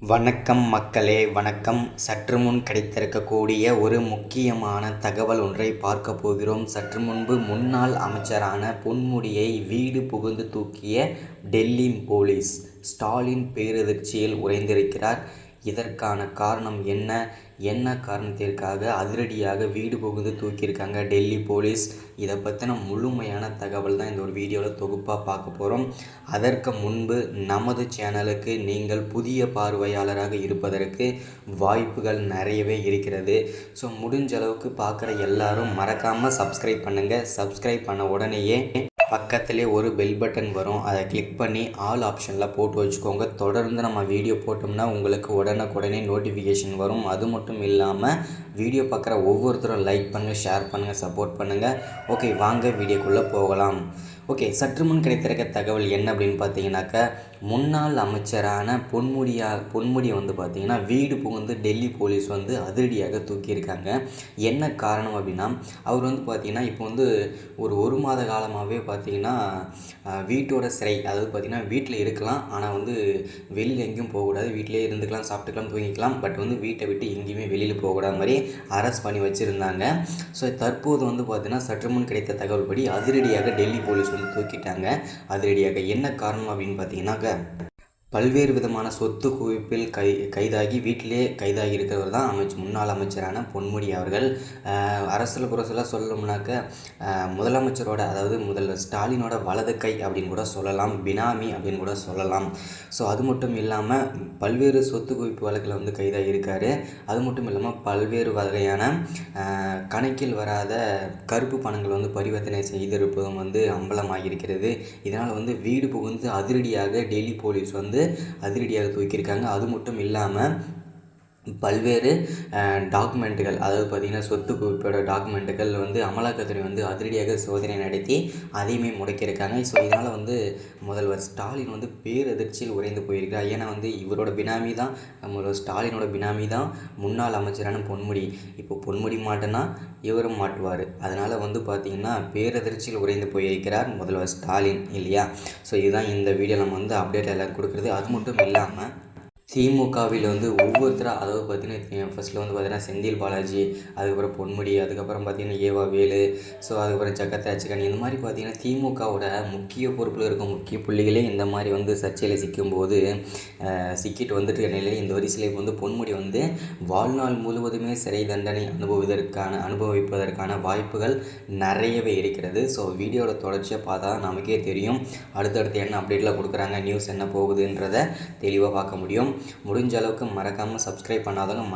வணக்கம் மக்களே, வணக்கம். சற்று முன் கிடைத்திருக்கக்கூடிய ஒரு முக்கியமான தகவல் ஒன்றை பார்க்க போகிறோம். சற்று முன்பு முன்னாள் அமைச்சரான பொன்முடியை வீடு புகுந்து தூக்கிய டெல்லி போலீஸ் ஸ்டாலின் பேரதிர்ச்சியில் உறைந்திருக்கிறார். இதற்கான காரணம் என்ன காரணத்திற்காக அதிரடியாக வீடு புகுந்து தூக்கியிருக்காங்க டெல்லி போலீஸ்? இதை பற்றின முழுமையான தகவல் தான் இந்த ஒரு வீடியோவில் தொகுப்பாக பார்க்க போகிறோம். அதற்கு முன்பு நமது சேனலுக்கு நீங்கள் புதிய பார்வையாளராக இருப்பதற்கு வாய்ப்புகள் நிறையவே இருக்கிறது. ஸோ முடிஞ்ச அளவுக்கு பார்க்குற எல்லாரும் மறக்காமல் சப்ஸ்கிரைப் பண்ணுங்கள். சப்ஸ்கிரைப் பண்ண உடனேயே பக்கத்திலே ஒரு பெல் பட்டன் வரும். அதை கிளிக் பண்ணி ஆல் ஆப்ஷனில் போட்டு வச்சுக்கோங்க. தொடர்ந்து நம்ம வீடியோ போட்டோம்னா உங்களுக்கு உடனுக்குடனே நோட்டிஃபிகேஷன் வரும். அது மட்டும் இல்லாமல் வீடியோ பார்க்குற ஒவ்வொருத்தரும் லைக் பண்ணுங்கள், ஷேர் பண்ணுங்கள், சப்போர்ட் பண்ணுங்கள். ஓகே, வாங்க வீடியோக்குள்ளே போகலாம். ஓகே, சற்று முன் கிடைத்திருக்க தகவல் என்ன அப்படின்னு பார்த்தீங்கன்னாக்கா, முன்னாள் அமைச்சரான பொன்முடியை வந்து பார்த்திங்கன்னா வீடு புகுந்து டெல்லி போலீஸ் வந்து அதிரடியாக தூக்கியிருக்காங்க. என்ன காரணம் அப்படின்னா, அவர் வந்து பார்த்திங்கன்னா இப்போ வந்து ஒரு மாத காலமாகவே பார்த்திங்கன்னா வீட்டோட சிறை, அதாவது பார்த்திங்கன்னா வீட்டில் இருக்கலாம், ஆனால் வந்து வெளியில் எங்கேயும் போகக்கூடாது, வீட்டிலே இருந்துக்கலாம், சாப்பிட்டுக்கலாம், தூங்கிக்கலாம், பட் வந்து வீட்டை விட்டு எங்கேயுமே வெளியில் போகக்கூடாத மாதிரி அரெஸ்ட் பண்ணி வச்சுருந்தாங்க. ஸோ தற்போது வந்து பார்த்திங்கன்னா சற்று முன் கிடைத்த தகவல் படி அதிரடியாக டெல்லி போலீஸ் வந்து தூக்கிட்டாங்க. அதிரடியாக என்ன காரணம் அப்படின்னு பார்த்தீங்கன்னாக்க, பல்வேறு விதமான சொத்து குவிப்பில் கைதாகி வீட்டிலே கைதாகி இருக்கிறவர் தான் முன்னாள் அமைச்சரான பொன்முடி அவர்கள். அரசியல் புரசலாக சொல்லணும்னாக்க முதலமைச்சரோட, அதாவது முதல்வர் ஸ்டாலினோட வலது கை அப்படின்னு கூட சொல்லலாம், பினாமி அப்படின்னு கூட சொல்லலாம். ஸோ அது மட்டும் இல்லாமல் பல்வேறு சொத்து குவிப்பு வழக்கில் வந்து கைதாகி இருக்கார். அது மட்டும் இல்லாமல் பல்வேறு வகையான கணக்கில் வராத கருப்பு பணங்கள் வந்து பரிவர்த்தனை செய்திருப்பதும் வந்து அம்பலமாகியிருக்கிறது. இதனால் வந்து வீடு புகுந்து அதிரடியாக டெல்லி போலீஸ் வந்து அதிரடியாக தூக்கியிருக்காங்க. அது மட்டும் இல்லாமல் பல்வேறு டாக்குமெண்ட்டுகள், அதாவது பார்த்திங்கன்னா சொத்து குவிப்போட டாக்குமெண்ட்டுகள் வந்து அமலாக்கத்துறை வந்து அதிரடியாக சோதனை நடத்தி அதையுமே முடக்கியிருக்காங்க. ஸோ இதனால் வந்து முதல்வர் ஸ்டாலின் வந்து பேரதிர்ச்சியில் உறைந்து போயிருக்கிறார். ஏன்னா வந்து இவரோட பினாமி தான், முதல்வர் ஸ்டாலினோட பினாமி தான் முன்னாள் அமைச்சரான பொன்முடி. இப்போ பொன்முடி மாட்டேன்னா இவரும் மாட்டுவார். அதனால் வந்து பார்த்திங்கன்னா பேரதிர்ச்சியில் உறைந்து போயிருக்கிறார் முதல்வர் ஸ்டாலின், இல்லையா? ஸோ இதுதான் இந்த வீடியோ நம்ம வந்து அப்டேட் எல்லாம் கொடுக்குறது. அது மட்டும் இல்லாமல் திமுகவில் வந்து ஒவ்வொருத்தராக, அதாவது பார்த்திங்கன்னா ஃபஸ்ட்டில் வந்து பார்த்திங்கன்னா செந்தில் பாலாஜி, அதுக்கப்புறம் பொன்முடி, அதுக்கப்புறம் பார்த்திங்கன்னா ஏவா வேலு, ஸோ அதுக்கப்புறம் ஜெகத்ராஜ்கன், இந்த மாதிரி பார்த்திங்கன்னா திமுகவோட முக்கிய பொறுப்பில் இருக்கும் முக்கிய புள்ளிகளே இந்த மாதிரி வந்து சர்ச்சையில் சிக்கும்போது சிக்கிட்டு வந்துட்டு நிலையில் இந்த வரிசையில் வந்து பொன்முடி வந்து வாழ்நாள் முழுவதுமே சிறை தண்டனை அனுபவிப்பதற்கான வாய்ப்புகள் நிறையவே இருக்கிறது. ஸோ வீடியோட தொடர்ச்சியாக பார்த்தா நமக்கே தெரியும் அடுத்தடுத்து என்ன அப்டேட்டில் கொடுக்குறாங்க, நியூஸ் என்ன போகுதுன்றதை தெளிவாக பார்க்க முடியும். முடிஞ்ச அளவுக்கு மறக்காமல் சப்ஸ்கிரைப் பண்ணாதவங்க